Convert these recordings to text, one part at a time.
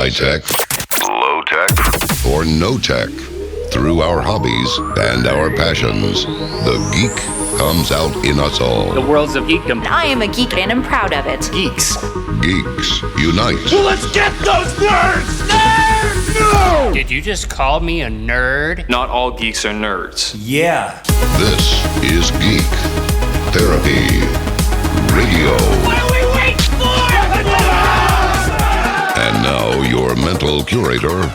High tech, low tech, or no tech. Through our hobbies and our passions, the geek comes out in us all. The world's of geekdom. I am a geek and I'm proud of it. Geeks. Geeks unite. Well, let's get those nerds! Nerds! No! Did you just call me a nerd? Not all geeks are nerds. Yeah. This is Geek Therapy Radio. What are we waiting for? And now your mental curator,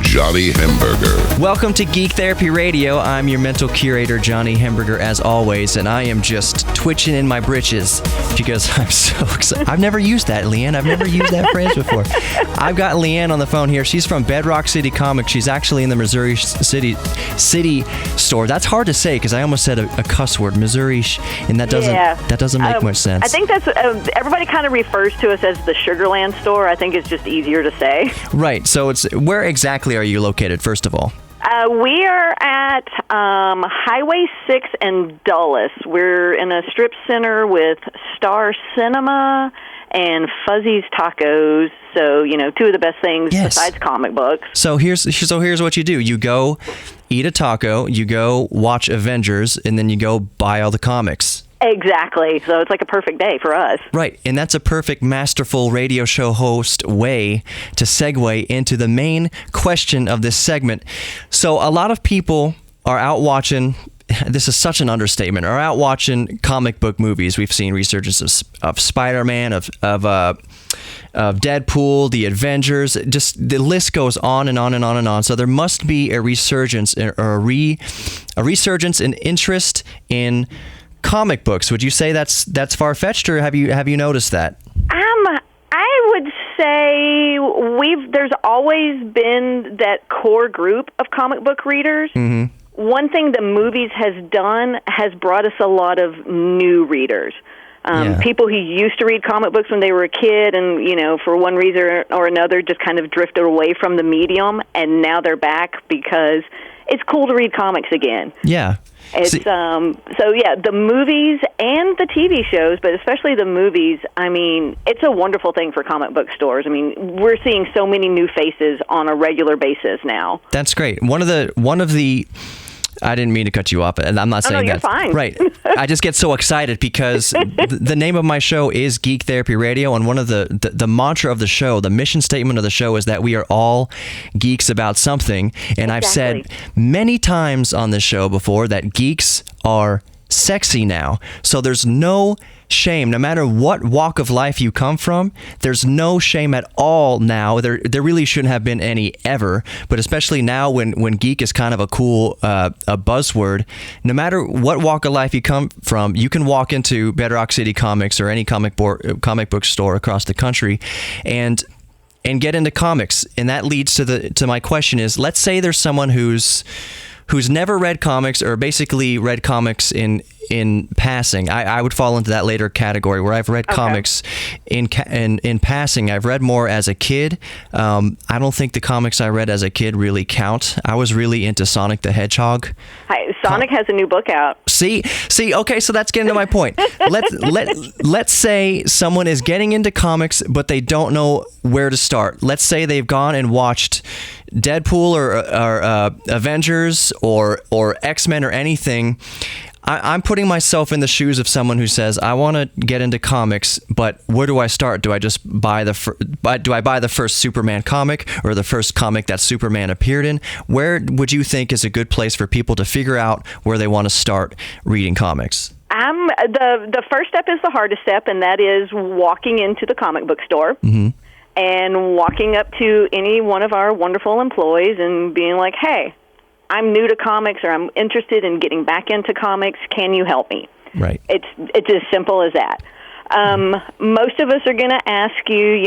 Johnny Hamburger. Welcome to Geek Therapy Radio. I'm your mental curator, Johnny Hamburger, as always, and I am just twitching in my britches because I'm so excited. I've never used that, LeAnn. I've never used that phrase before. I've got LeAnn on the phone here. She's from Bedrock City Comics. She's actually in the Missouri City store. That's hard to say because I almost said a cuss word, Missouri, and that doesn't make much sense. I think that's everybody kind of refers to us as the Sugarland store. I think it's just easier to say. Right. So where exactly are you located, first of all? We are at Highway 6 and Dulles. We're in a strip center with Star Cinema and Fuzzy's Tacos. So, two of the best things besides comic books. So here's what you do. You go eat a taco, you go watch Avengers, and then you go buy all the comics. Exactly. So it's like a perfect day for us. Right. And that's a perfect, masterful radio show host way to segue into the main question of this segment. So a lot of people are out watching, this is such an understatement, are out watching comic book movies. We've seen resurgence of Spider-Man, of Deadpool, the Avengers, just the list goes on and on and on and on. So there must be a resurgence or a resurgence in interest in comic books. Would you say that's far-fetched, or have you noticed that? I would say there's always been that core group of comic book readers. Mm-hmm. One thing the movies has done has brought us a lot of new readers. People who used to read comic books when they were a kid and, for one reason or another just kind of drifted away from the medium, and now they're back because it's cool to read comics again. Yeah. It's the movies and the TV shows, but especially the movies. I mean, it's a wonderful thing for comic book stores. I mean, we're seeing so many new faces on a regular basis now. That's great. One of the I didn't mean to cut you off, and I'm not saying you're that. Fine. Right. I just get so excited because the name of my show is Geek Therapy Radio, and one of the mantra of the show, the mission statement of the show is that we are all geeks about something. And I've said many times on this show before that geeks are sexy now. So there's no shame, no matter what walk of life you come from, there's no shame at all now. There really shouldn't have been any ever, but especially now when geek is kind of a cool a buzzword, no matter what walk of life you come from, you can walk into Bedrock City Comics or any comic book store across the country and get into comics. And that leads to my question is, let's say there's someone who's never read comics or basically read comics in passing. I would fall into that later category where I've read comics in passing. I've read more as a kid. I don't think the comics I read as a kid really count. I was really into Sonic the Hedgehog. Hi, Sonic has a new book out. See. Okay, so that's getting to my point. Let's say someone is getting into comics, but they don't know where to start. Let's say they've gone and watched Deadpool or Avengers or X-Men or anything. I'm putting myself in the shoes of someone who says, I want to get into comics, but where do I start? Do I just buy the first Superman comic or the first comic that Superman appeared in? Where would you think is a good place for people to figure out where they want to start reading comics? The first step is the hardest step, and that is walking into the comic book store. Mm-hmm. And walking up to any one of our wonderful employees and being like, hey, I'm new to comics, or I'm interested in getting back into comics. Can you help me? Right. It's as simple as that. Most of us are going to ask you,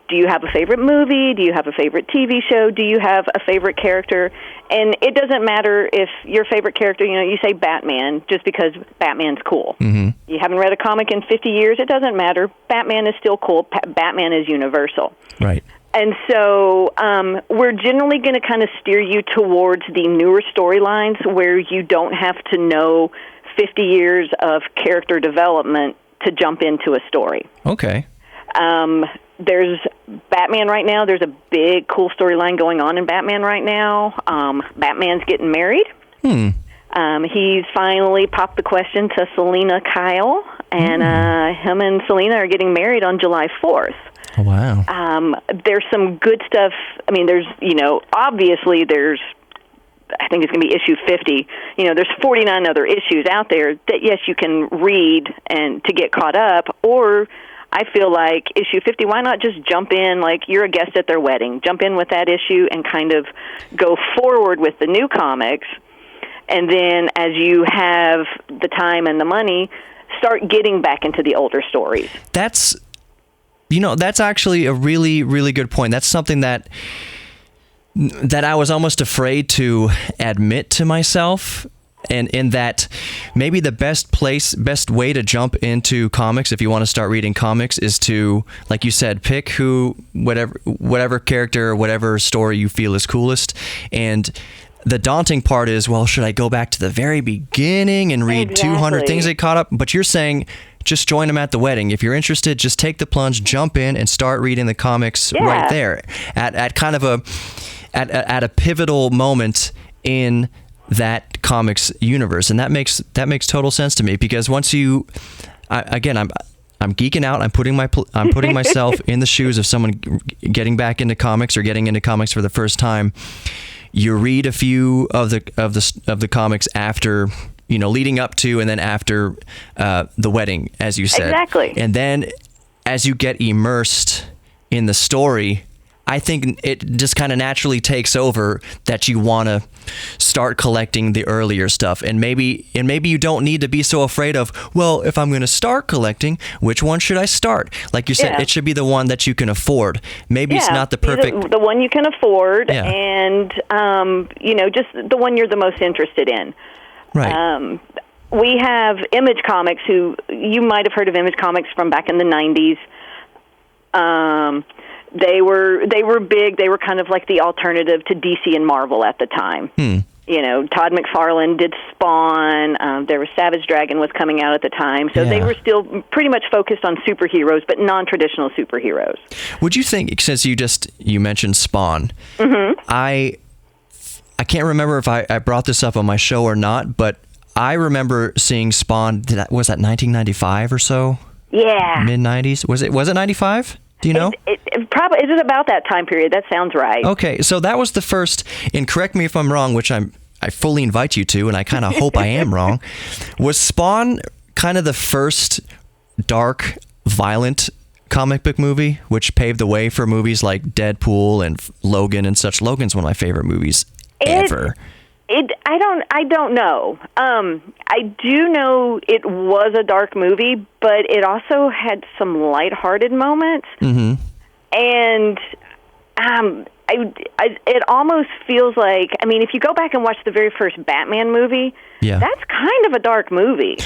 do you have a favorite movie? Do you have a favorite TV show? Do you have a favorite character? And it doesn't matter if your favorite character, you say Batman just because Batman's cool. Mm-hmm. You haven't read a comic in 50 years, it doesn't matter. Batman is still cool. Batman is universal. Right. And so we're generally going to kind of steer you towards the newer storylines where you don't have to know 50 years of character development to jump into a story. Okay. There's Batman right now. There's a big, cool storyline going on in Batman right now. Batman's getting married. He's finally popped the question to Selena Kyle, and him and Selena are getting married on July 4th. Oh, wow. There's some good stuff. I mean, there's, obviously there's, I think it's going to be issue 50. There's 49 other issues out there that, yes, you can read and to get caught up, or I feel like issue 50, why not just jump in like you're a guest at their wedding? Jump in with that issue and kind of go forward with the new comics. And then as you have the time and the money, start getting back into the older stories. That's actually a really, really good point. That's something that I was almost afraid to admit to myself. And in that, maybe the best way to jump into comics, if you want to start reading comics, is to, like you said, pick whatever character, whatever story you feel is coolest. And the daunting part is, well, should I go back to the very beginning and read 200 things that caught up? But you're saying, just join them at the wedding. If you're interested, just take the plunge, jump in, and start reading the comics right there at kind of a pivotal moment in that comics universe. And that makes total sense to me, because once I'm geeking out. I'm putting myself in the shoes of someone getting back into comics or getting into comics for the first time. You read a few of the comics after, leading up to and then after the wedding, as you said. Exactly. And then as you get immersed in the story, I think it just kind of naturally takes over that you want to start collecting the earlier stuff. And maybe you don't need to be so afraid of, well, if I'm going to start collecting, which one should I start? Like you said, it should be the one that you can afford. Maybe it's not the perfect... The one you can afford, and, just the one you're the most interested in. Right. We have Image Comics, who you might have heard of Image Comics from back in the 90s. They were big. They were kind of like the alternative to DC and Marvel at the time. Todd McFarlane did Spawn. There was Savage Dragon was coming out at the time. So they were still pretty much focused on superheroes, but non-traditional superheroes. Would you think, since you mentioned Spawn, I can't remember if I brought this up on my show or not, but I remember seeing Spawn, was that 1995 or so? Yeah. Mid-90s? Was it 95? Do you know? It probably is about that time period. That sounds right. Okay, so that was the first, and correct me if I'm wrong, which I fully invite you to, and I kind of hope I am wrong. Was Spawn kind of the first dark, violent comic book movie, which paved the way for movies like Deadpool and Logan and such? Logan's one of my favorite movies ever. I don't know. I do know it was a dark movie, but it also had some lighthearted moments. And it almost feels like, if you go back and watch the very first Batman movie, that's kind of a dark movie.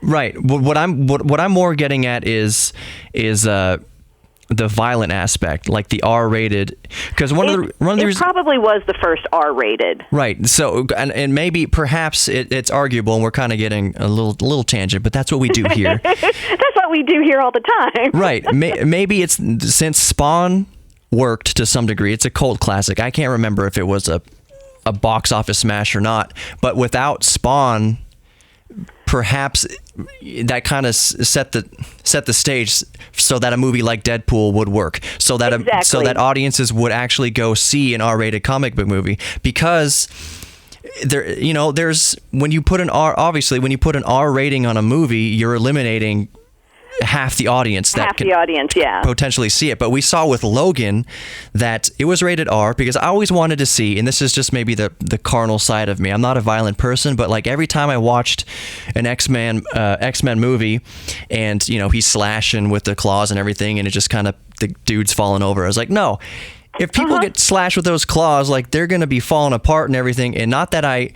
Right. What I'm more getting at is the violent aspect, like the R-rated, because one of the reasons probably was the first R-rated. Right. So, and maybe perhaps it's arguable, and we're kind of getting a little tangent, but that's what we do here. That's what we do here all the time. Right. Maybe it's, since Spawn worked to some degree, it's a cult classic. I can't remember if it was a box office smash or not, but without Spawn, perhaps that kind of set the stage so that a movie like Deadpool would work, so that audiences would actually go see an R-rated comic book movie, because there's when you put an R rating on a movie, you're eliminating half the audience that can potentially see it. But we saw with Logan that it was rated R, because I always wanted to see, and this is just maybe the carnal side of me, I'm not a violent person, but like every time I watched an X-Men movie, and he's slashing with the claws and everything, and it just kind of, the dude's falling over, I was like, no, if people get slashed with those claws, like, they're going to be falling apart and everything. And not that I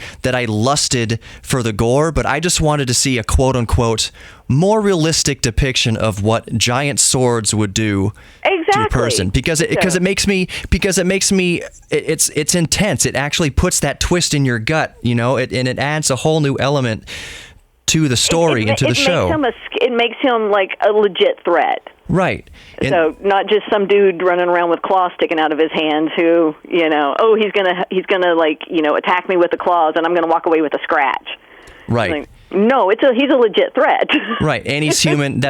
lusted for the gore, but I just wanted to see a quote unquote more realistic depiction of what giant swords would do to a person, because it makes me it's intense. It actually puts that twist in your gut, and it adds a whole new element to the story and to the show. It makes him like a legit threat. Right. So not just some dude running around with claws sticking out of his hands who, he's gonna like, attack me with the claws and I'm gonna walk away with a scratch. Right. Like, no, he's a legit threat. Right, and he's human.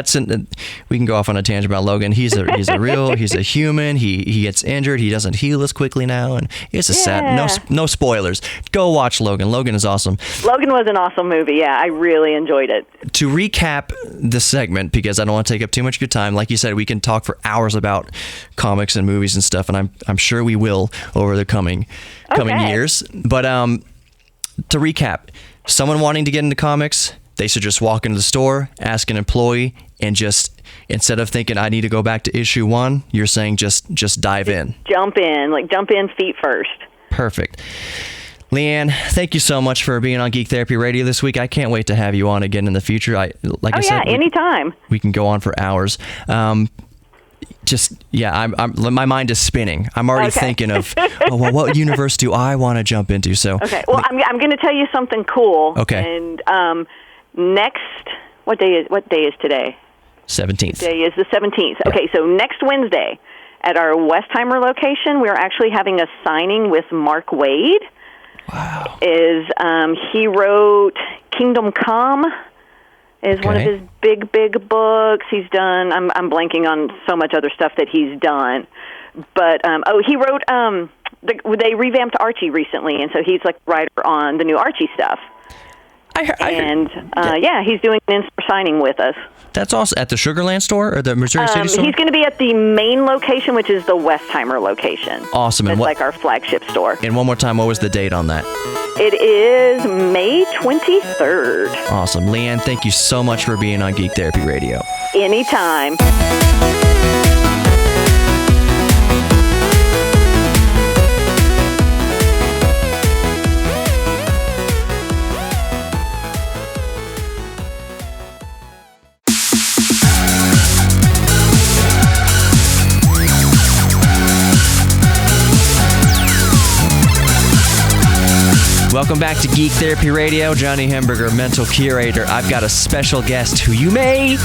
We can go off on a tangent about Logan. He's a human. He gets injured. He doesn't heal as quickly now, and it's a sad. No spoilers. Go watch Logan. Logan is awesome. Logan was an awesome movie. Yeah, I really enjoyed it. To recap the segment, because I don't want to take up too much of your time. Like you said, we can talk for hours about comics and movies and stuff, and I'm sure we will over the coming years. But to recap. Someone wanting to get into comics, they should just walk into the store, ask an employee, and just, instead of thinking, I need to go back to issue 1, you're saying just dive in. Jump in feet first. Perfect. LeAnn, thank you so much for being on Geek Therapy Radio this week. I can't wait to have you on again in the future. I said, anytime. We can go on for hours. My mind is spinning. I'm already thinking of, what universe do I want to jump into? So okay. Well, I'm going to tell you something cool. Okay. And what day is today? 17th. Today is the 17th. Yeah. Okay, so next Wednesday at our Westheimer location, we're actually having a signing with Mark Waid. Wow. He wrote Kingdom Come. Is one of his big books. He's done. I'm blanking on so much other stuff that he's done, but he wrote. They revamped Archie recently, and so he's like writer on the new Archie stuff. He's doing an in-store signing with us. That's awesome. At the Sugarland store or the Missouri City store? He's going to be at the main location, which is the Westheimer location. Awesome. It's like our flagship store. And one more time, what was the date on that? It is May 23rd. Awesome. LeAnn, thank you so much for being on Geek Therapy Radio. Anytime. Welcome back to Geek Therapy Radio. Johnny Hamburger, mental curator. I've got a special guest who you may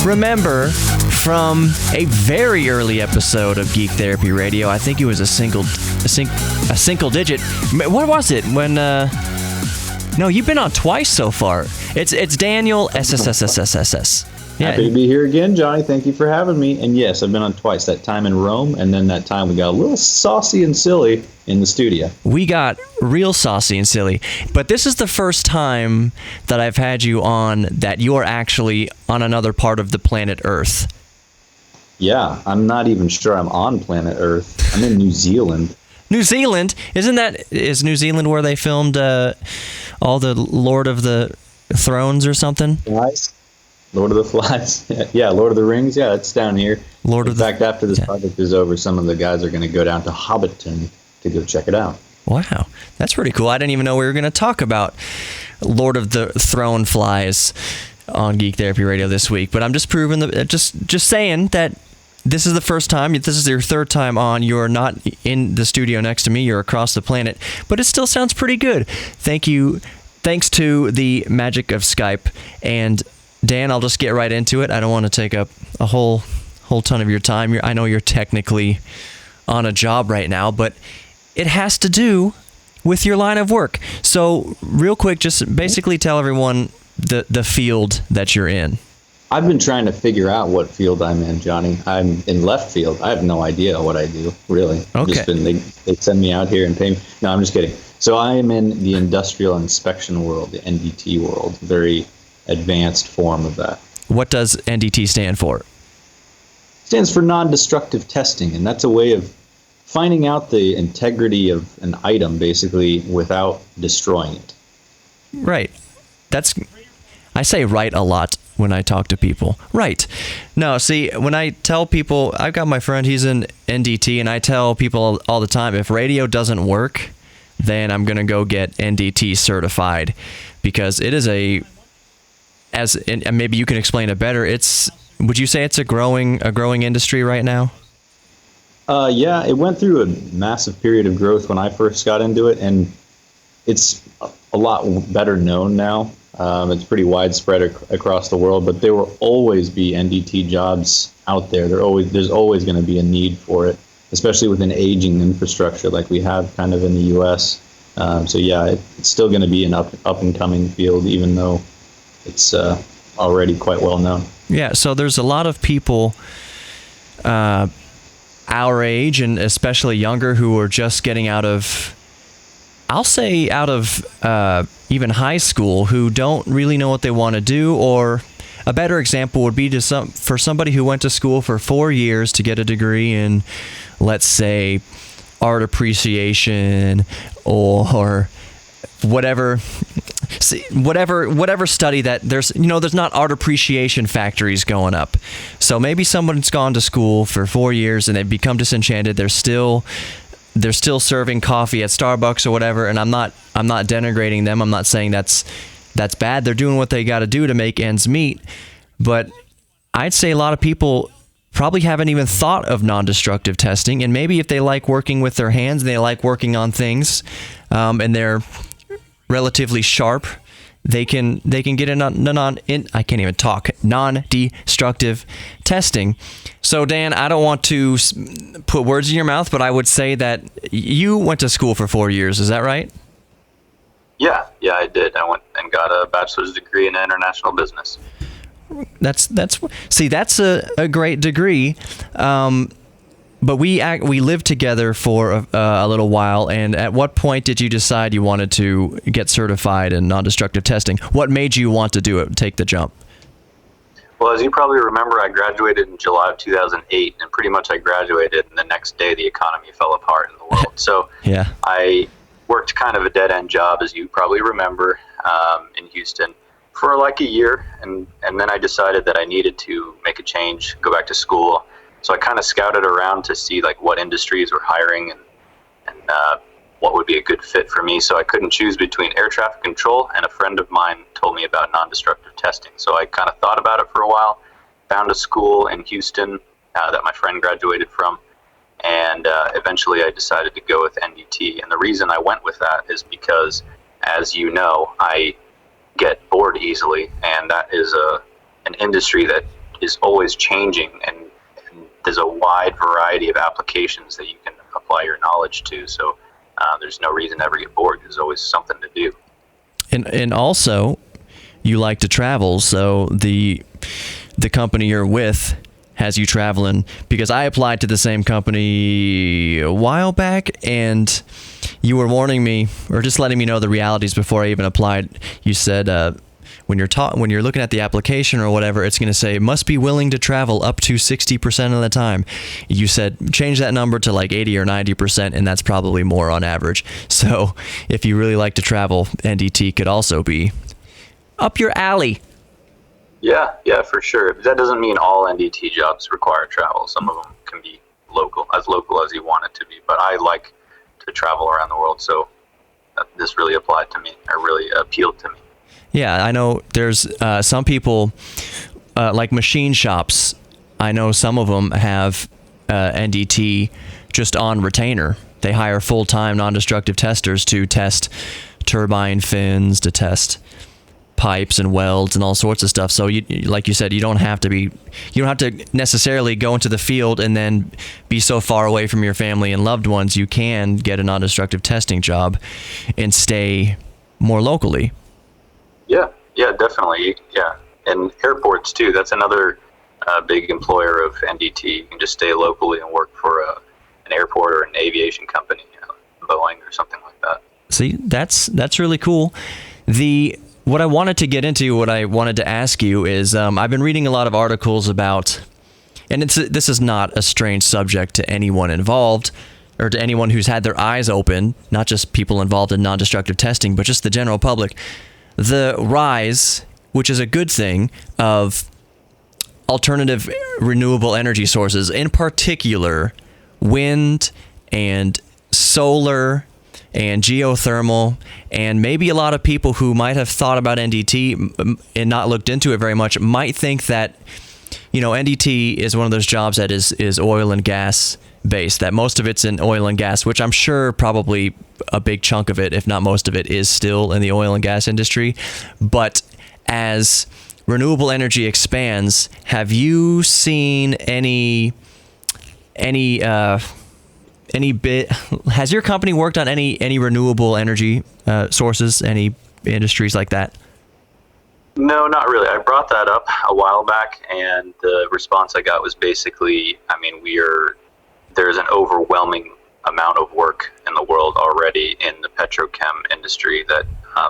remember from a very early episode of Geek Therapy Radio. I think it was a single digit. What was it? No, you've been on twice so far. It's Daniel SSSSSS. Yeah. Happy to be here again, Johnny. Thank you for having me. And yes, I've been on twice. That time in Rome, and then that time we got a little saucy and silly in the studio. We got real saucy and silly. But this is the first time that I've had you on that you're actually on another part of the planet Earth. Yeah, I'm not even sure I'm on planet Earth. I'm in New Zealand. New Zealand? Is New Zealand where they filmed all the Lord of the Thrones or something? Nice. Lord of the Flies. Yeah, Lord of the Rings. Yeah, it's down here. In fact, after this project is over, some of the guys are going to go down to Hobbiton to go check it out. Wow, that's pretty cool. I didn't even know we were going to talk about Lord of the Throne Flies on Geek Therapy Radio this week. But I'm just just saying that this is the first time. This is your third time on. You're not in the studio next to me. You're across the planet. But it still sounds pretty good. Thank you. Thanks to the magic of Skype. And Dan, I'll just get right into it. I don't want to take up a whole ton of your time. I know you're technically on a job right now, but it has to do with your line of work. So real quick, just basically tell everyone the field that you're in. I've been trying to figure out what field I'm in, Johnny. I'm in left field. I have no idea what I do, really. Okay. They send me out here and pay me. No, I'm just kidding. So I am in the industrial inspection world, the NDT world, very advanced form of that. What does NDT stand for? It stands for Nondestructive Testing, and that's a way of finding out the integrity of an item, basically, without destroying it. Right. I say right a lot when I talk to people. Right. No, see, when I tell people, I've got my friend, he's in NDT, and I tell people all the time, if radio doesn't work, then I'm going to go get NDT certified, because it is and maybe you can explain it better. Would you say it's a growing industry right now? Yeah, it went through a massive period of growth when I first got into it, and it's a lot better known now. It's pretty widespread across the world, but there will always be NDT jobs out there. There's always going to be a need for it, especially with an aging infrastructure like we have kind of in the U.S. So yeah, it's still going to be an up and coming field, even though it's already quite well known. Yeah, so there's a lot of people our age and especially younger who are just getting out of, I'll say out of even high school, who don't really know what they want to do. Or a better example would be for somebody who went to school for 4 years to get a degree in, let's say, art appreciation or whatever study that there's not art appreciation factories going up. So maybe someone's gone to school for 4 years and they've become disenchanted. They're still serving coffee at Starbucks or whatever, and I'm not denigrating them. I'm not saying that's bad. They're doing what they got to do to make ends meet. But I'd say a lot of people probably haven't even thought of non-destructive testing, and maybe if they like working with their hands and they like working on things, and they're relatively sharp, they can get a non-destructive testing. So Dan, I don't want to put words in your mouth, but I would say that you went to school for 4 years. Is that right? Yeah, I did. I went and got a bachelor's degree in international business. That's a great degree. But we lived together for a little while, and at what point did you decide you wanted to get certified in non-destructive testing? What made you want to do it, take the jump? Well, as you probably remember, I graduated in July of 2008, and pretty much I graduated, and the next day the economy fell apart in the world. So yeah. I worked kind of a dead-end job, as you probably remember, in Houston for like a year, and then I decided that I needed to make a change, go back to school. So I kind of scouted around to see like what industries were hiring and what would be a good fit for me. So I couldn't choose between air traffic control, and a friend of mine told me about non-destructive testing. So I kind of thought about it for a while, found a school in Houston that my friend graduated from, and eventually I decided to go with NDT. And the reason I went with that is because, as you know, I get bored easily, and that is an industry that is always changing, and there's a wide variety of applications that you can apply your knowledge to. So there's no reason to ever get bored. There's always something to do. And also, you like to travel, so the company you're with has you traveling, because I applied to the same company a while back, and you were warning me, or just letting me know the realities before I even applied. You said when you're looking at the application or whatever, it's going to say must be willing to travel up to 60% of the time. You said change that number to like 80 or 90%, and that's probably more on average. So if you really like to travel, NDT could also be up your alley. Yeah, for sure. That doesn't mean all NDT jobs require travel. Some of them can be local as you want it to be. But I like to travel around the world, so this really applied to me, or really appealed to me. Yeah, I know there's some people, like machine shops, I know some of them have NDT just on retainer. They hire full-time non-destructive testers to test turbine fins, to test pipes and welds and all sorts of stuff. So, like you said, you don't have to necessarily go into the field and then be so far away from your family and loved ones. You can get a non-destructive testing job and stay more locally. Yeah, definitely. Yeah, and airports too. That's another big employer of NDT. You can just stay locally and work for an airport or an aviation company, Boeing or something like that. See, that's really cool. What I wanted to get into, what I wanted to ask you is, I've been reading a lot of articles about, and this is not a strange subject to anyone involved, or to anyone who's had their eyes open, not just people involved in non-destructive testing, but just the general public. The rise, which is a good thing, of alternative renewable energy sources, in particular wind and solar and geothermal, and maybe a lot of people who might have thought about NDT and not looked into it very much might think that, NDT is one of those jobs that is oil and gas based, that most of it's in oil and gas, which I'm sure probably a big chunk of it, if not most of it, is still in the oil and gas industry. But as renewable energy expands, have you seen any bit? Has your company worked on any renewable energy sources, any industries like that? No, not really. I brought that up a while back, and the response I got was basically, I mean, there's an overwhelming amount of work in the world already in the petrochem industry that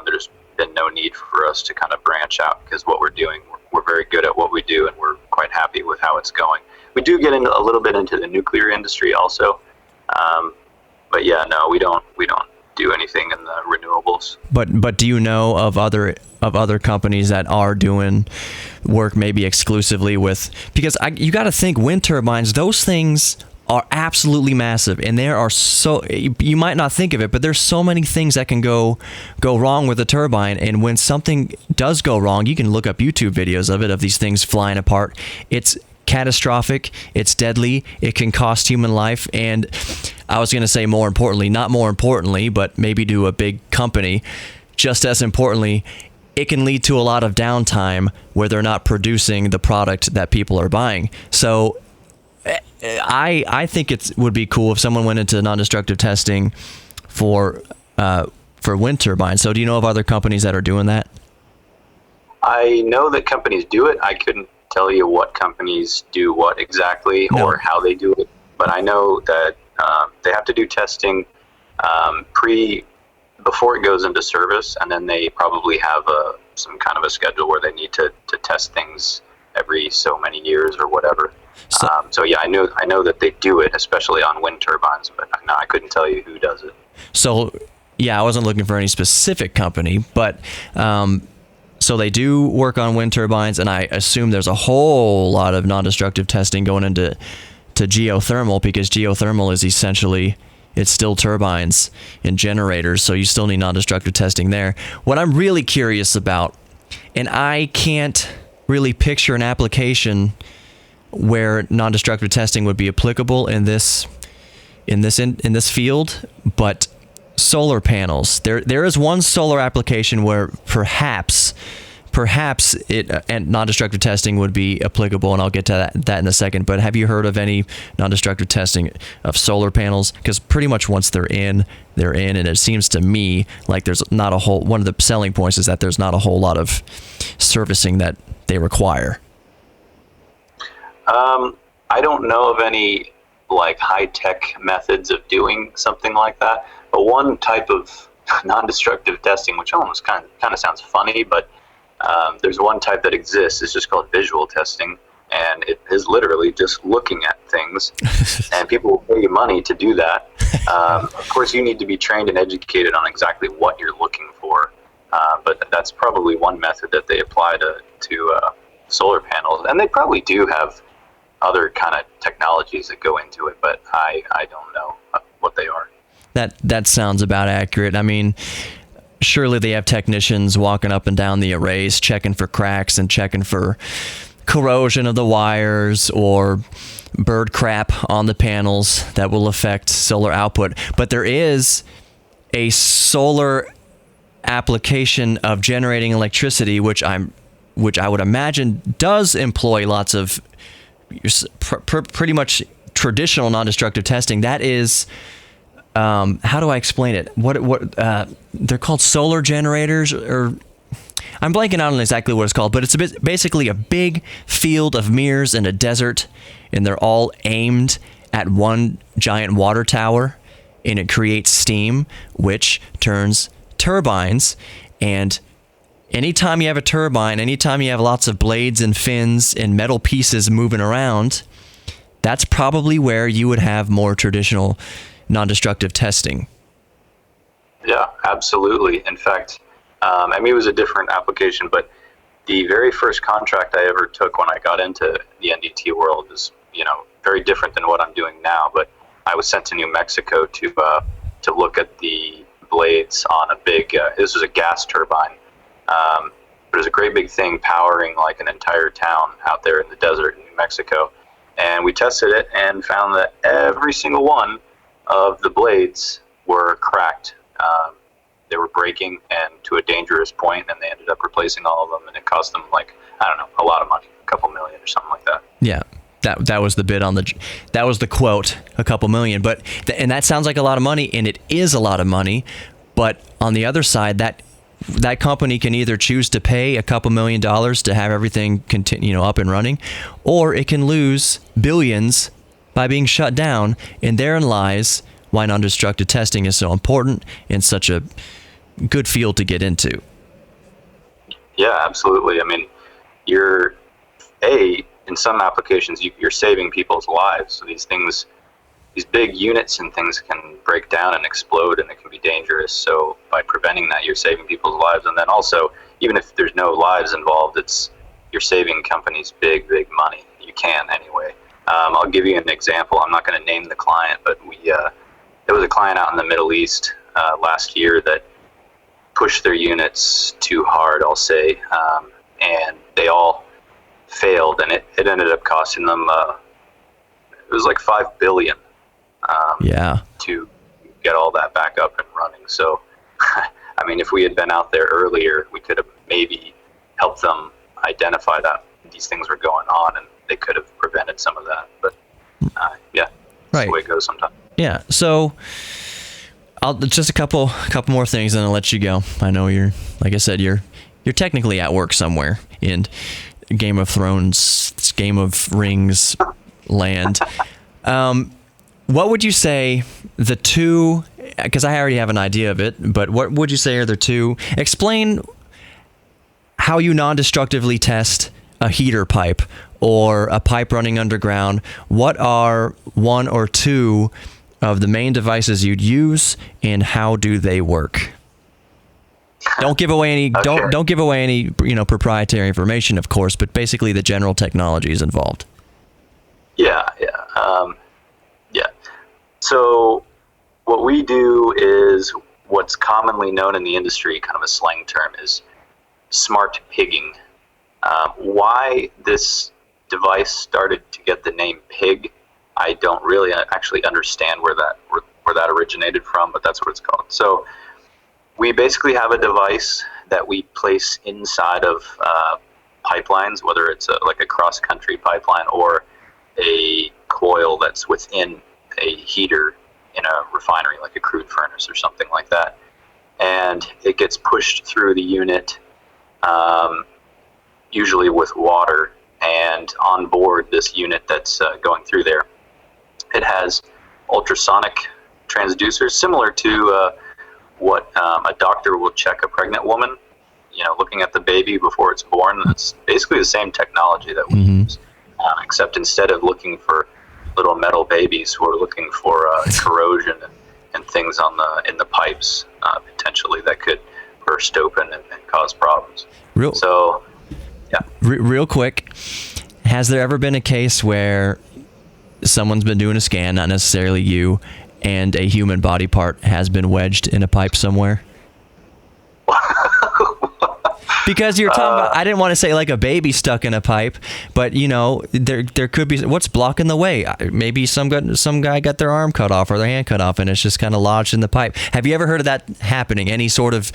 there's been no need for us to kind of branch out, because what we're doing, we're very good at what we do, and we're quite happy with how it's going. We do get into a little bit into the nuclear industry also, but yeah, no, we don't do anything in the renewables. But do you know of other companies that are doing work maybe exclusively with, because you got to think wind turbines, those things are absolutely massive, and there are you might not think of it, but there's so many things that can go wrong with a turbine. And when something does go wrong, you can look up YouTube videos of these things flying apart. It's catastrophic, it's deadly, it can cost human life, and I was going to say not more importantly, but maybe to a big company, just as importantly, it can lead to a lot of downtime where they're not producing the product that people are buying. So I think it would be cool if someone went into non-destructive testing for wind turbines. So do you know of other companies that are doing that? I know that companies do it. I couldn't tell you what companies do what exactly or how they do it, but I know that they have to do testing before it goes into service, and then they probably have some kind of a schedule where they need to test things every so many years or whatever. So yeah, I know that they do it, especially on wind turbines, but no, I couldn't tell you who does it. So yeah, I wasn't looking for any specific company, but so they do work on wind turbines, and I assume there's a whole lot of non-destructive testing going into geothermal, because geothermal is essentially, it's still turbines and generators, so you still need non-destructive testing there. What I'm really curious about, and I can't really picture an application where non-destructive testing would be applicable in this field, but solar panels. There is one solar application where perhaps and non-destructive testing would be applicable, and I'll get to that in a second. But have you heard of any non-destructive testing of solar panels? Because pretty much once they're in, and it seems to me like there's not a whole. One of the selling points is that there's not a whole lot of servicing that they require. I don't know of any like high-tech methods of doing something like that. But one type of non-destructive testing, which almost kind of sounds funny, but there's one type that exists. It's just called visual testing, and it is literally just looking at things, and people will pay you money to do that. Of course, you need to be trained and educated on exactly what you're looking for, but that's probably one method that they apply to solar panels, and they probably do have other kind of technologies that go into it, but I don't know what they are. That sounds about accurate. I mean, surely they have technicians walking up and down the arrays, checking for cracks and checking for corrosion of the wires or bird crap on the panels that will affect solar output. But there is a solar application of generating electricity, which I would imagine does employ lots of pretty much traditional non-destructive testing. That is, how do I explain it? What they're called solar generators, or I'm blanking out on exactly what it's called, but it's basically a big field of mirrors in a desert, and they're all aimed at one giant water tower, and it creates steam, which turns turbines. And anytime you have a turbine, anytime you have lots of blades and fins and metal pieces moving around, that's probably where you would have more traditional non-destructive testing. Yeah, absolutely. In fact, I mean, it was a different application, but the very first contract I ever took when I got into the NDT world is, very different than what I'm doing now. But I was sent to New Mexico to look at the blades on a big, this was a gas turbine. But it was a great big thing powering like an entire town out there in the desert in New Mexico. And we tested it and found that every single one of the blades were cracked They were breaking and to a dangerous point, and they ended up replacing all of them, and it cost them a lot of money, a couple million or something like that. Yeah. That was the bid on that was the quote, a couple million. But and that sounds like a lot of money, and it is a lot of money. But on the other side, that company can either choose to pay a couple $1 million to have everything continue, up and running, or it can lose billions by being shut down. And therein lies why non-destructive testing is so important and such a good field to get into. Yeah, absolutely. I mean, in some applications, you're saving people's lives. So these big units and things can break down and explode, and it can be dangerous. So by preventing that, you're saving people's lives. And then also, even if there's no lives involved, you're saving companies big money. You can anyway. I'll give you an example. I'm not going to name the client, but there was a client out in the Middle East last year that pushed their units too hard, I'll say, and they all failed, and it ended up costing them it was like $5 billion to get all that back up and running. So I mean, if we had been out there earlier, we could have maybe helped them identify that these things were going on, and they could have prevented some of that. But that's the way it goes sometimes. Yeah. So I'll just a couple more things, and I'll let you go. I know you're technically at work somewhere in Game of Thrones, Game of Rings land. What would you say the two, because I already have an idea of it, but what would you say are the two? Explain how you non-destructively test a heater pipe or a pipe running underground. What are one or two of the main devices you'd use, and how do they work? Don't give away any. Okay. Don't give away any. Proprietary information, of course, but basically the general technologies involved. Yeah. So what we do is what's commonly known in the industry, kind of a slang term, is smart pigging. Why this device started to get the name pig, I don't really actually understand where that originated from, but that's what it's called. So we basically have a device that we place inside of pipelines, whether it's like a cross-country pipeline or a coil that's within a heater in a refinery, like a crude furnace or something like that. And it gets pushed through the unit, usually with water. And on board this unit that's going through there, it has ultrasonic transducers, similar to what a doctor will check a pregnant woman, looking at the baby before it's born. It's basically the same technology that we use, except instead of looking for little metal babies, we're looking for corrosion and things in the pipes, potentially, that could burst open and cause problems. Real quick, has there ever been a case where someone's been doing a scan, not necessarily you, and a human body part has been wedged in a pipe somewhere? Because you're talking about, I didn't want to say like a baby stuck in a pipe, but there could be, what's blocking the way? Maybe some guy got their arm cut off or their hand cut off, and it's just kind of lodged in the pipe. Have you ever heard of that happening? Any sort of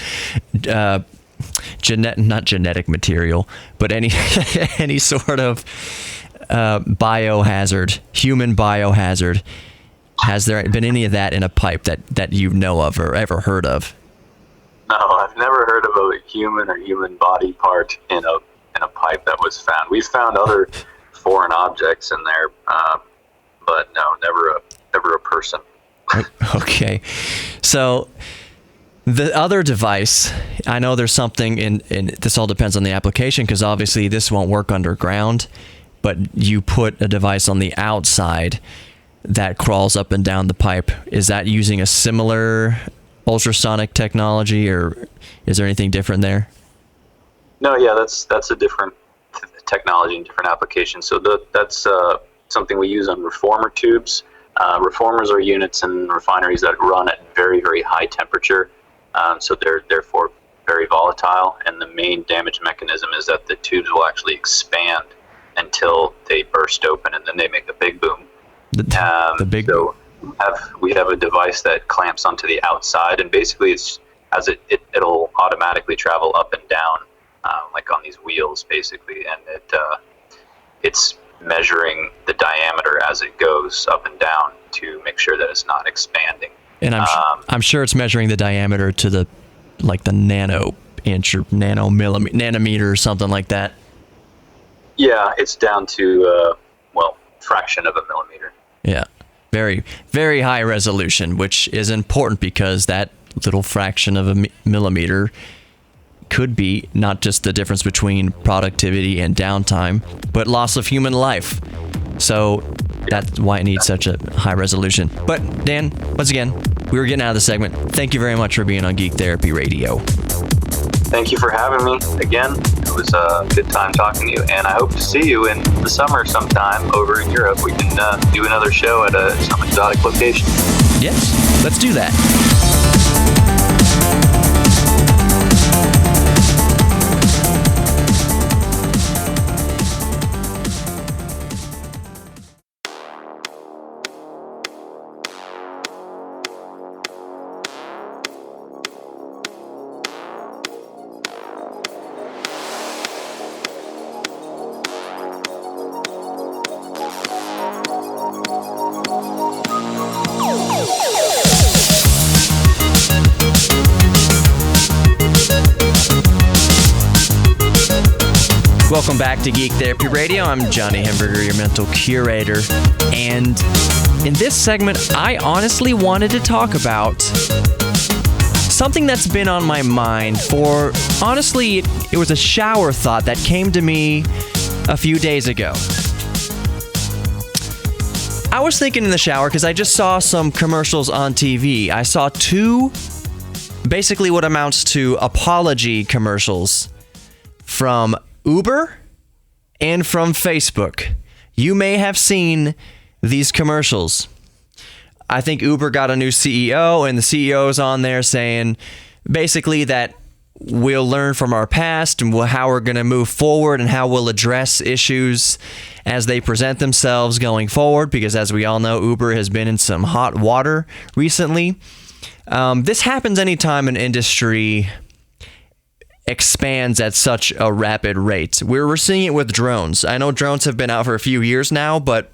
not genetic material, but any sort of biohazard, human biohazard? Has there been any of that in a pipe that you know of or ever heard of? No, I've never heard of a human or human body part in a pipe that was found. We've found other foreign objects in there, but no, never a person. Okay, so the other device, I know there's something in this all depends on the application, because obviously this won't work underground, but you put a device on the outside that crawls up and down the pipe. Is that using a similar ultrasonic technology, or is there anything different there? No, yeah, that's a different technology and different application. So that's something we use on reformer tubes. Reformers are units in refineries that run at very, very high temperature, so they're therefore very volatile, and the main damage mechanism is that the tubes will actually expand until they burst open, and then they make a big boom. The big boom. we have a device that clamps onto the outside, and basically it'll automatically travel up and down, like on these wheels, basically, and it's measuring the diameter as it goes up and down to make sure that it's not expanding. And I'm sure it's measuring the diameter to the nano inch or nanometer or something like that. Yeah, it's down to fraction of a millimeter. Yeah, very, very high resolution, which is important because that little fraction of a millimeter could be not just the difference between productivity and downtime, but loss of human life. So that's why it needs such a high resolution. But Dan, once again, we were getting out of the segment. Thank you very much for being on Geek Therapy Radio. Thank you for having me again. It was a good time talking to you, and I hope to see you in the summer sometime over in Europe. We can do another show at some exotic location. Yes, let's do that. Welcome back to Geek Therapy Radio. I'm Johnny Hamburger, your mental curator. And in this segment, I honestly wanted to talk about something that's been on my mind for, honestly, it was a shower thought that came to me a few days ago. I was thinking in the shower because I just saw some commercials on TV. I saw two, basically what amounts to apology commercials from Uber and from Facebook. You may have seen these commercials. I think Uber got a new CEO, and the CEO's on there saying basically that we'll learn from our past and how we're going to move forward and how we'll address issues as they present themselves going forward, because as we all know, Uber has been in some hot water recently. This happens anytime an industry expands at such a rapid rate. We're seeing it with drones. I know drones have been out for a few years now, but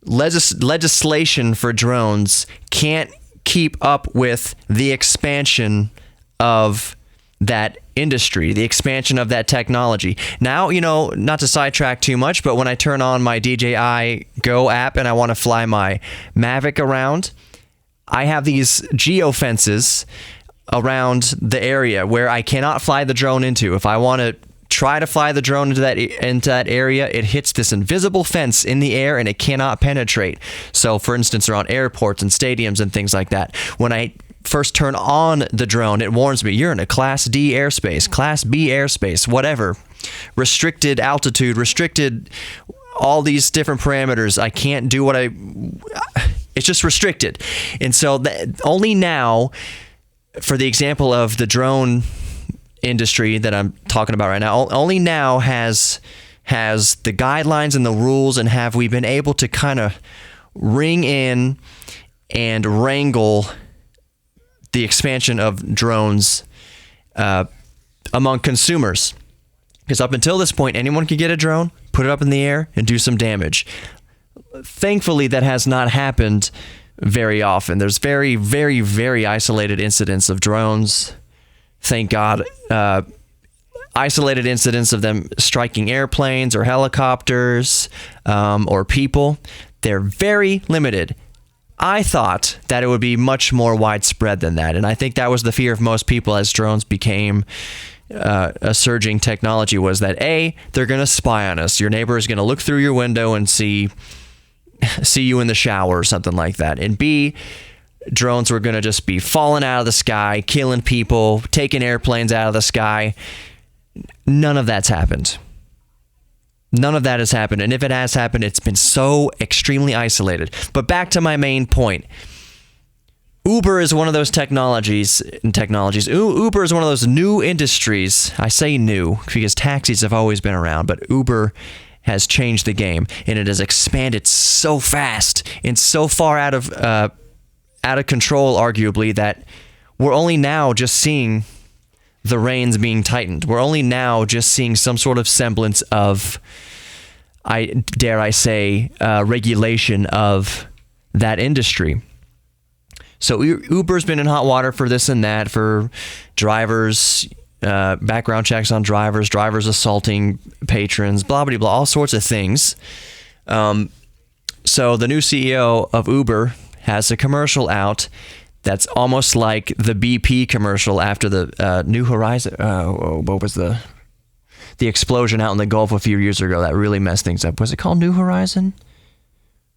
legislation for drones can't keep up with the expansion of that industry, the expansion of that technology. Now, not to sidetrack too much, but when I turn on my DJI Go app and I want to fly my Mavic around, I have these geofences around the area where I cannot fly the drone into. If I want to try to fly the drone into that area, it hits this invisible fence in the air and it cannot penetrate. So, for instance, around airports and stadiums and things like that, when I first turn on the drone, it warns me, you're in a Class D airspace, Class B airspace, whatever. Restricted altitude, restricted all these different parameters. I can't do it's just restricted. And so only now, for the example of the drone industry that I'm talking about right now, only now has the guidelines and the rules, and have we been able to kind of ring in and wrangle the expansion of drones among consumers. Because up until this point, anyone could get a drone, put it up in the air, and do some damage. Thankfully, that has not happened very often. There's very, very, very isolated incidents of drones. Thank God. Isolated incidents of them striking airplanes or helicopters or people. They're very limited. I thought that it would be much more widespread than that. And I think that was the fear of most people as drones became a surging technology, was that A, they're going to spy on us. Your neighbor is going to look through your window and see you in the shower or something like that. And B, drones were going to just be falling out of the sky, killing people, taking airplanes out of the sky. None of that's happened. None of that has happened. And if it has happened, it's been so extremely isolated. But back to my main point. Uber is one of those technologies. Uber is one of those new industries. I say new because taxis have always been around, but Uber has changed the game, and it has expanded so fast and so far out of control, arguably, that we're only now just seeing the reins being tightened. We're only now just seeing some sort of semblance of, dare I say, regulation of that industry. So Uber's been in hot water for this and that, for drivers, background checks on drivers assaulting patrons, blah, blah, blah, all sorts of things. So the new CEO of Uber has a commercial out that's almost like the BP commercial after the New Horizon. What was the explosion out in the Gulf a few years ago that really messed things up? Was it called New Horizon?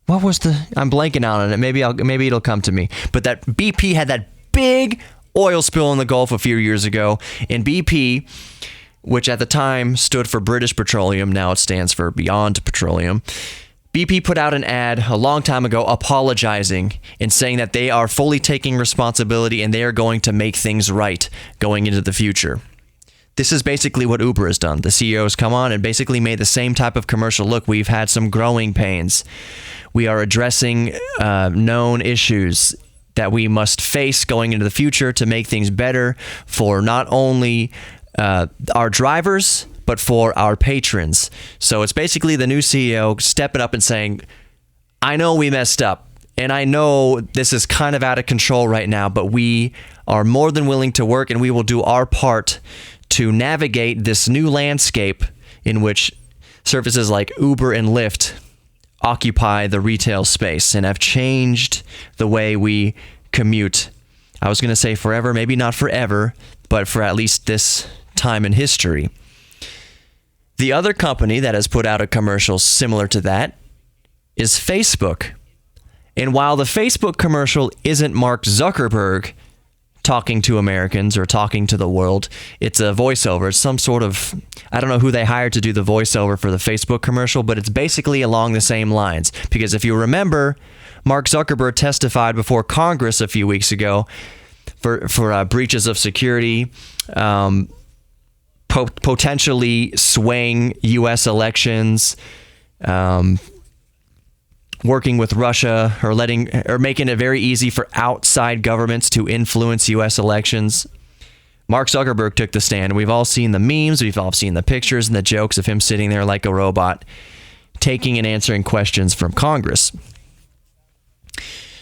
What was I'm blanking out on it. Maybe it'll come to me. But that BP had that big oil spill in the Gulf a few years ago, and BP, which at the time stood for British Petroleum, now it stands for Beyond Petroleum. BP put out an ad a long time ago apologizing and saying that they are fully taking responsibility and they are going to make things right going into the future. This is basically what Uber has done. The CEO has come on and basically made the same type of commercial. Look, we've had some growing pains. We are addressing known issues that we must face going into the future to make things better for not only our drivers, but for our patrons. So it's basically the new CEO stepping up and saying, I know we messed up, and I know this is kind of out of control right now, but we are more than willing to work, and we will do our part to navigate this new landscape in which services like Uber and Lyft occupy the retail space and have changed the way we commute. I was going to say forever, maybe not forever, but for at least this time in history. The other company that has put out a commercial similar to that is Facebook. And while the Facebook commercial isn't Mark Zuckerberg talking to Americans or talking to the world, it's a voiceover. It's some sort of, I don't know who they hired to do the voiceover for the Facebook commercial, but it's basically along the same lines. Because if you remember, Mark Zuckerberg testified before Congress a few weeks ago for breaches of security, potentially swaying U.S. elections, working with Russia, or making it very easy for outside governments to influence U.S. elections. Mark Zuckerberg took the stand. We've all seen the memes. We've all seen the pictures and the jokes of him sitting there like a robot, taking and answering questions from Congress.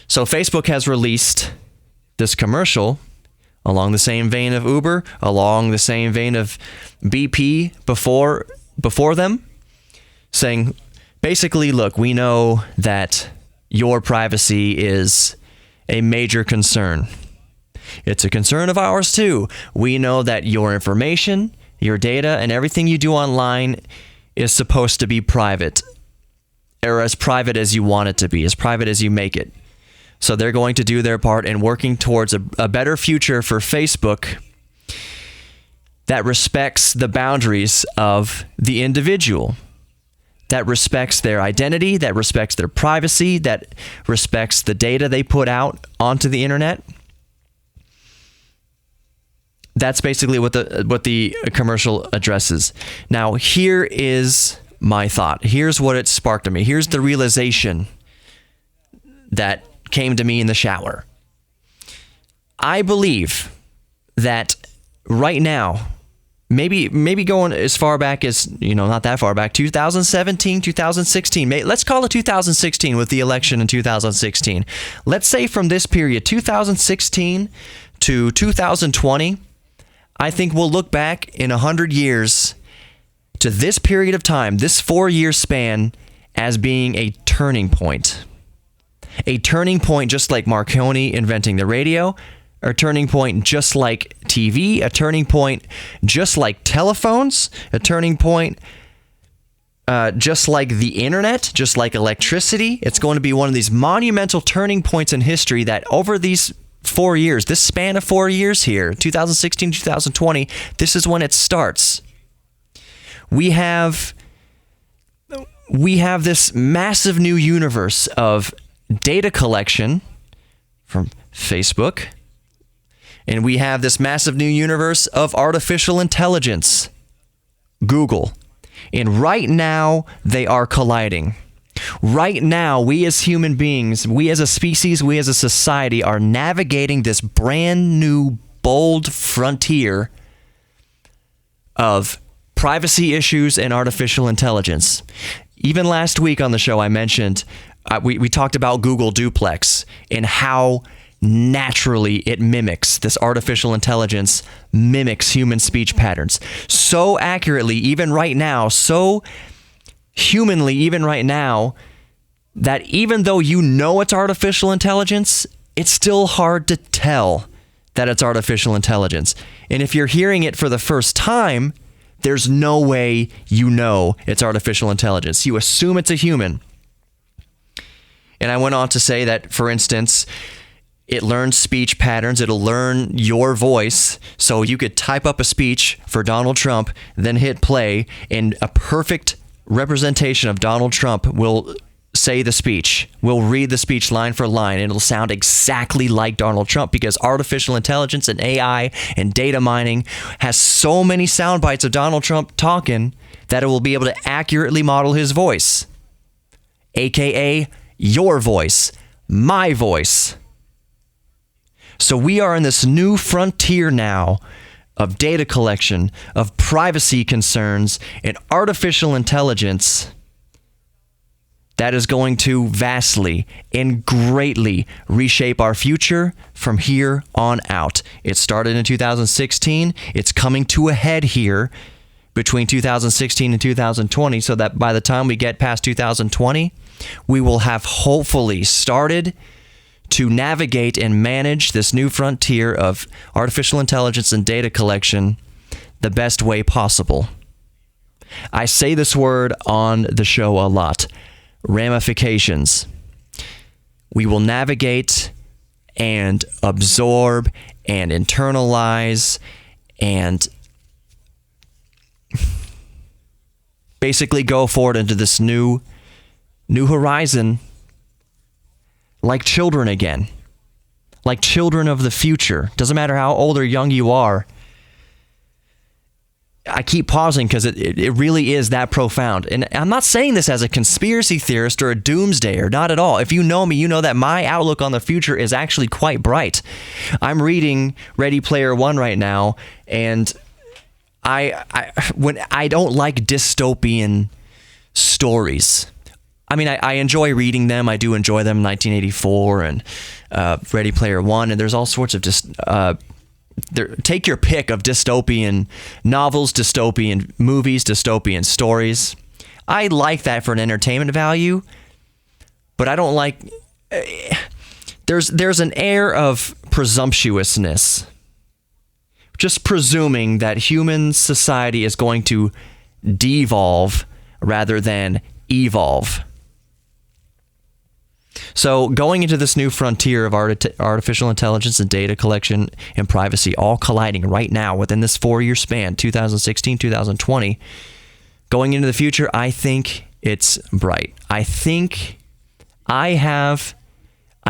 So Facebook has released this commercial along the same vein of Uber, along the same vein of BP before them, saying, basically, look, we know that your privacy is a major concern. It's a concern of ours too. We know that your information, your data, and everything you do online is supposed to be private, or as private as you want it to be, as private as you make it. So they're going to do their part in working towards a better future for Facebook that respects the boundaries of the individual, that respects their identity, that respects their privacy, that respects the data they put out onto the internet. That's basically what the commercial addresses. Now, here is my thought. Here's what it sparked in me. Here's the realization that came to me in the shower. I believe that right now, maybe going as far back as, not that far back, 2017, 2016, let's call it 2016 with the election in 2016. Let's say from this period, 2016 to 2020, I think we'll look back in 100 years to this period of time, this 4-year span, as being a turning point. A turning point just like Marconi inventing the radio, a turning point just like TV, a turning point just like telephones, a turning point just like the internet, just like electricity. It's going to be one of these monumental turning points in history that over these 4 years, this span of 4 years here, 2016, 2020, this is when it starts. We have this massive new universe of data collection from Facebook, and we have this massive new universe of artificial intelligence, Google. And right now, they are colliding. Right now, we as human beings, we as a species, we as a society are navigating this brand new, bold frontier of privacy issues and artificial intelligence. Even last week on the show, I mentioned, we talked about Google Duplex and how naturally it mimics, this artificial intelligence mimics human speech patterns so accurately, even right now, so humanly, even right now, that even though you know it's artificial intelligence, it's still hard to tell that it's artificial intelligence. And if you're hearing it for the first time, there's no way you know it's artificial intelligence. You assume it's a human. And I went on to say that, for instance, it learns speech patterns. It'll learn your voice. So you could type up a speech for Donald Trump, then hit play, and a perfect representation of Donald Trump will say the speech. Will read the speech line for line, and it'll sound exactly like Donald Trump, because artificial intelligence and AI and data mining has so many sound bites of Donald Trump talking that it will be able to accurately model his voice, aka your voice, my voice. So we are in this new frontier now of data collection, of privacy concerns, and artificial intelligence that is going to vastly and greatly reshape our future from here on out. It started in 2016. It's coming to a head here between 2016 and 2020, so that by the time we get past 2020, we will have hopefully started to navigate and manage this new frontier of artificial intelligence and data collection the best way possible. I say this word on the show a lot: ramifications. We will navigate and absorb and internalize and basically go forward into this new horizon like children again, like children of the future. Doesn't matter how old or young you are. I keep pausing because it really is that profound. And I'm not saying this as a conspiracy theorist or a doomsdayer, not at all. If you know me, you know that my outlook on the future is actually quite bright. I'm reading Ready Player One right now, and I don't like dystopian stories. I mean, I enjoy reading them. I do enjoy them, 1984 and Ready Player One, and there's all sorts of take your pick of dystopian novels, dystopian movies, dystopian stories. I like that for an entertainment value, but I don't like... There's an air of presumptuousness, just presuming that human society is going to devolve rather than evolve. So going into this new frontier of artificial intelligence and data collection and privacy all colliding right now within this 4-year span, 2016, 2020, going into the future, I think it's bright. I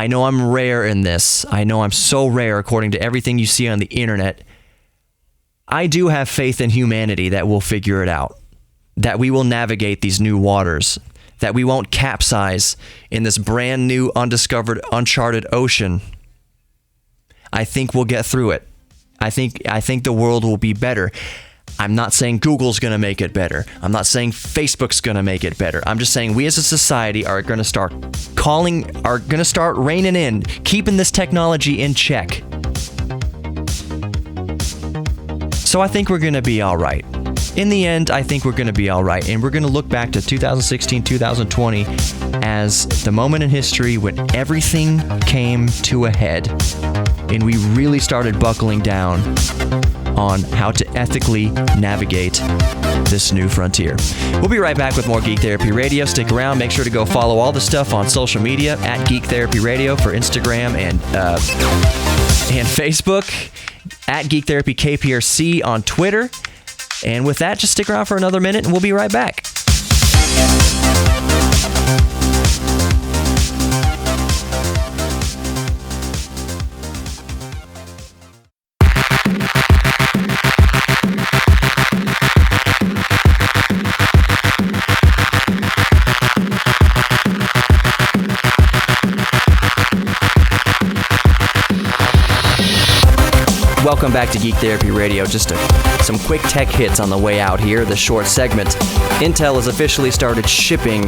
know I'm rare in this. I know I'm so rare according to everything you see on the internet. I do have faith in humanity that we'll figure it out, that we will navigate these new waters, that we won't capsize in this brand new, undiscovered, uncharted ocean. I think we'll get through it. I think the world will be better. I'm not saying Google's going to make it better. I'm not saying Facebook's going to make it better. I'm just saying we as a society are going to start reining in, keeping this technology in check. So I think we're going to be all right. In the end, I think we're going to be all right. And we're going to look back to 2016, 2020 as the moment in history when everything came to a head and we really started buckling down on how to ethically navigate this new frontier. We'll be right back with more Geek Therapy Radio. Stick around. Make sure to go follow all the stuff on social media at Geek Therapy Radio for Instagram and Facebook, at Geek Therapy KPRC on Twitter. And with that, just stick around for another minute and we'll be right back. Welcome back to Geek Therapy Radio. Just some quick tech hits on the way out here, the short segment. Intel has officially started shipping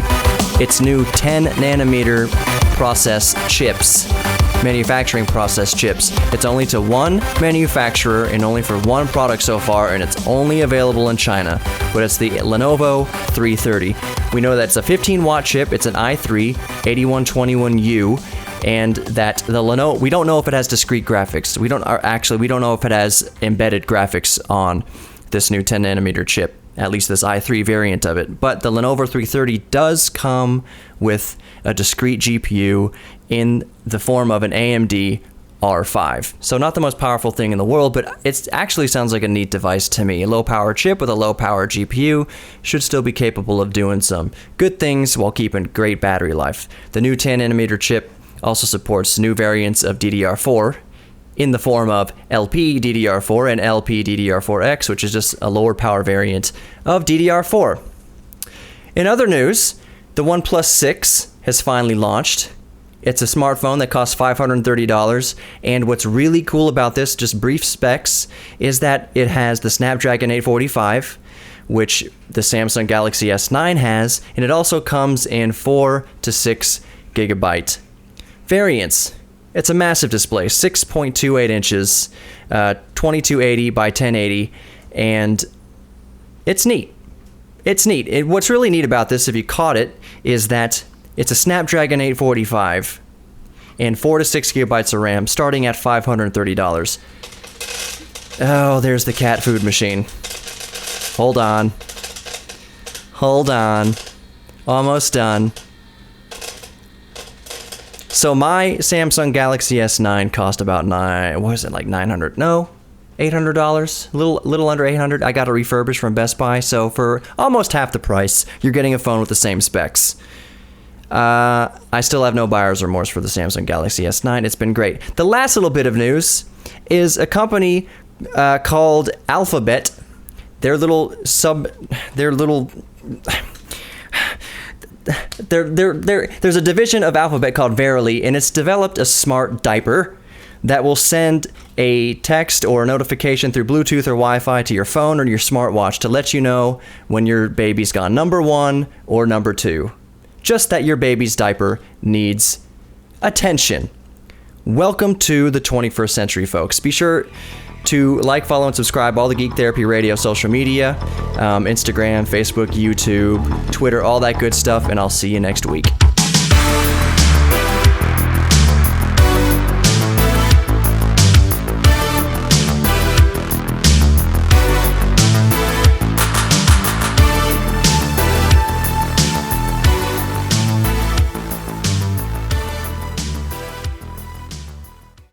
its new 10 nanometer process chips, manufacturing process chips. It's only to one manufacturer and only for one product so far, and it's only available in China. But it's the Lenovo 330. We know that it's a 15-watt chip. It's an i3 8121U. And that the Lenovo, we don't know if it has discrete graphics. We don't know if it has embedded graphics on this new 10 nanometer chip, at least this i3 variant of it. But the Lenovo 330 does come with a discrete GPU in the form of an AMD R5. So not the most powerful thing in the world, but it actually sounds like a neat device to me. A low power chip with a low power GPU should still be capable of doing some good things while keeping great battery life. The new 10 nanometer chip also supports new variants of DDR4 in the form of LP DDR4 and LP DDR4X, which is just a lower power variant of DDR4. In other news, the OnePlus 6 has finally launched. It's a smartphone that costs $530, and what's really cool about this, just brief specs, is that it has the Snapdragon 845, which the Samsung Galaxy S9 has, and it also comes in 4 to 6 gigabyte variants. It's a massive display, 6.28 inches, 2280 by 1080, and it's neat. It's neat. What's really neat about this, if you caught it, is that it's a Snapdragon 845 and 4 to 6 gigabytes of RAM, starting at $530. Oh, there's the cat food machine. Hold on. Almost done. So my Samsung Galaxy S9 cost about $800? No, $800, little under $800. I got it refurbished from Best Buy, so for almost half the price, you're getting a phone with the same specs. I still have no buyer's remorse for the Samsung Galaxy S9. It's been great. The last little bit of news is a company called Alphabet. There's a division of Alphabet called Verily, and it's developed a smart diaper that will send a text or a notification through Bluetooth or Wi-Fi to your phone or your smartwatch to let you know when your baby's gone number 1 or number 2. Just that your baby's diaper needs attention. Welcome to the 21st century, folks. Be sure to like, follow, and subscribe all the Geek Therapy Radio social media, Instagram, Facebook, YouTube, Twitter, all that good stuff, and I'll see you next week.